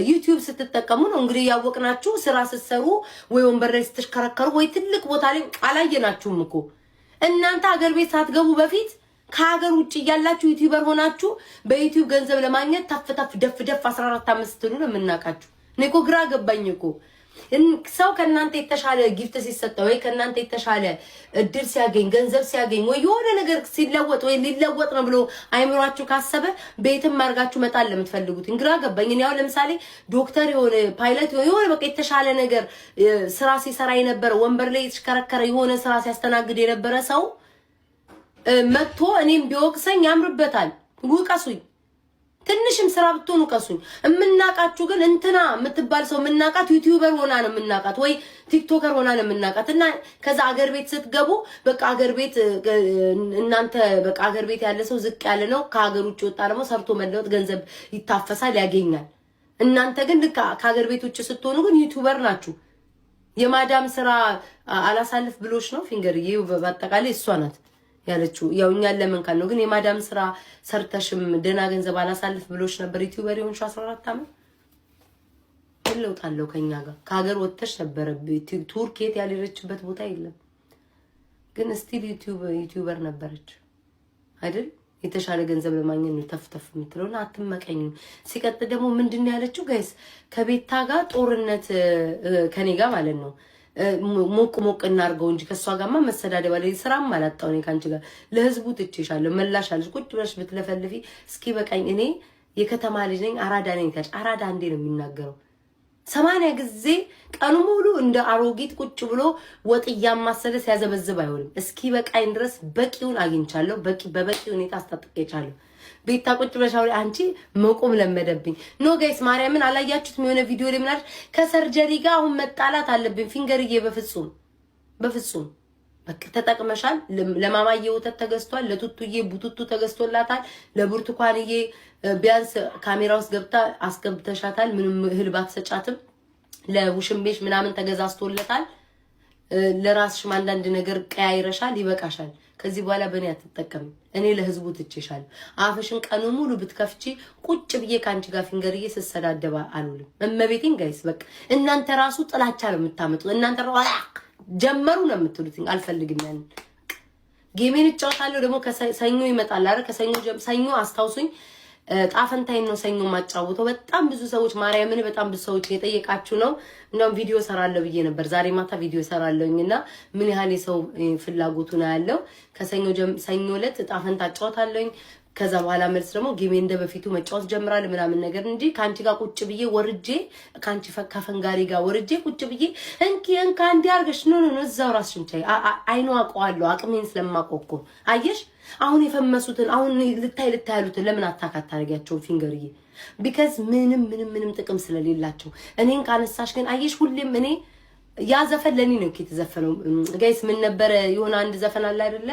ዩቲዩብ ስትጠቀሙ ነው እንግዲህ ያወቅናችሁ። ስራ ስትሰሩ ወይ ወንበር ላይ ስትሽከረከሩ ወይ ትልቅ ቦታ ላይ አላየናችሁም እኮ እናንተ አገር ቤት ሳትገቡ በፊት ከሀገር ውጭ ያላችሁ ዩቲዩበር ሆናችሁ በዩቲዩብ ገንዘብ ለማግኘት ተፍ ደፍ 14 አመት ስትሉ ነው የምናውቃችሁ። እኔ እኮ ግራ ገባኝ እኮ ሰው ከናንተ የተሻለ ጊፍት ሲሰጠው ወይ ከናንተ የተሻለ እድል ሲያገኝ ገንዘብ ሲያገኝ ወይ የሆነ ነገር ሲለወጥ ወይ ሊለወጥ ነው ብሎ አይምሯችሁ ካሰበ ቤትም ማርጋችሁ መጣል ለምትፈልጉት ግራ ገባኝ። እኔ ያው ለምሳሌ ዶክተር የሆነ ፓይለት የሆነ በቃ የተሻለ ነገር ስራ ሲሰራ የነበረ ወንበር ላይ ሲሽከረከረ የሆነ ስራ ሲያስተናግድ የነበረ ሰው መጥቶ እኔም ቢወቅሰኝ ያምርበታል። ውቀሱኝ፣ ትንሽም ስራ ብትሆኑ ቀሱኝ። እምናቃችሁ ግን እንትና የምትባል ሰው የምናቃት ዩቲዩበር ሆና ነው የምናቃት ወይ ቲክቶከር ሆና ነው የምናቃት። እና ከዛ አገር ቤት ስትገቡ በቃ አገር ቤት እናንተ በቃ አገር ቤት ያለ ሰው ዝቅ ያለ ነው። ከሀገር ውጭ ወጣ ደግሞ ሰርቶ መለወጥ ገንዘብ ይታፈሳል ያገኛል። እናንተ ግን ልክ ከሀገር ቤት ውጭ ስትሆኑ ግን ዩቲዩበር ናችሁ። የማዳም ስራ አላሳልፍ ብሎሽ ነው ፊንገርዬ በአጠቃላይ እሷ ናት ያለችው። ያው እኛ ለምን ካል ነው ግን የማዳም ስራ ሰርተሽም ደና ገንዘብ አላሳልፍ ብሎሽ ነበር ዩቲዩበር የሆንሽ 14 አመት ለውጣለው ከኛ ጋር ከሀገር ወጥተሽ ነበር። ቱርክ ያለችበት ቦታ የለም ግን ስቲል ዩቲዩበር ነበረች አይደል? የተሻለ ገንዘብ ለማግኘት ነው ተፍተፍ የምትለውና አትመቀኙ። ሲቀጥ ደግሞ ምንድነው ያለችው ጋይስ ከቤታ ጋር ጦርነት ከኔ ጋር ማለት ነው ሞቅ እናርገው እንጂ ከሷ ጋርማ መሰዳደብ አለ። ስራም አላጣው ነው ካንቺ ጋር ለህዝቡ ትቼሻለሁ መላሻለሽ ቁጭ ብለሽ ብትለፈልፊ እስኪ በቃኝ። እኔ የከተማ ልጅ ነኝ አራዳ ነኝ ታጭ አራዳ እንዴ ነው የሚናገረው 80 ጊዜ ቀኑ ሙሉ እንደ አሮጊት ቁጭ ብሎ ወጥ ያማሰለ ሲያዘበዝብ አይሆንም። እስኪ በቃኝ ድረስ በቂውን አግኝቻለሁ። በበቂ ሁኔታ አስታጥቄቻለሁ። ቤታ ቁጭ ብለሻው አንቺ መቆም ለመደብኝ ኖ ጋይስ ማርያምን አላያችሁት የሆነ ቪዲዮ ላይ ምናል ከሰርጀሪ ጋር አሁን መጣላት አለብኝ ፊንገርዬ በፍጹም በቃ ተጠቅመሻል። ለማማዬ ወተት ተገዝቷል፣ ለቱቱዬ ቡቱቱ ተገዝቶላታል፣ ለብርቱካንዬ ቢያንስ ካሜራ ውስጥ ገብታ አስገብተሻታል ምንም እህል ባትሰጫትም ለውሽምቤሽ ምናምን ተገዛዝቶለታል። ለራስሽ አንዳንድ ነገር ቀያይረሻል፣ ይበቃሻል። ከዚህ በኋላ በእኔ አትጠቀም። እኔ ለህዝቡ ትቼሻለሁ። አፍሽን ቀኑ ሙሉ ብትከፍቺ ቁጭ ብዬ ካንቺ ጋር ፊንገርዬ ስሰዳደባ አልውልም። እመቤቴን ጋይስ በቃ እናንተ ራሱ ጥላቻ ነው የምታመጡት። እናንተ ጀመሩ ነው የምትሉት። አልፈልግም ያን ጌሜን እጫወታለሁ። ደግሞ ከሰኞ ይመጣል አይደል? ሰኞ አስታውሱኝ። ጣፈንታይን ነው ሰኞ ማጫወተው። በጣም ብዙ ሰዎች ማርያምን በጣም ብዙ ሰዎች የጠየቃችሁ ነው። እንደውም ቪዲዮ ሰራለሁ ብዬ ነበር። ዛሬ ማታ ቪዲዮ ሰራለሁኝና ምን ያህል የሰው ፍላጎቱ ነው ያለው። ሰኞ ዕለት ጣፈንታ አጫወታለሁኝ። ከዛ በኋላ መልስ ደግሞ ጌሜ እንደበፊቱ መጫወት ጀምራለሁ ምናምን ነገር እንጂ ካንቺ ጋር ቁጭ ብዬ ወርጄ ካንቺ ከፈንጋሪ ጋር ወርጄ ቁጭ ብዬ እንካ እንዲ አርገሽ ኖ እዛው ራስሽን ቻይ አይኑ አውቀዋለሁ። አቅሜን ስለማቆቆ አየሽ። አሁን የፈመሱትን አሁን ልታይ ያሉትን ለምን አታካት ታርጊያቸው ፊንገርዬ? ቢካዝ ምንም ጥቅም ስለሌላቸው እኔን ካነሳሽ ግን አየሽ ሁሌም እኔ ያ ዘፈን ለኔ ነው የተዘፈነው ጋይስ። ምን ነበር የሆነ አንድ ዘፈን አለ አይደለ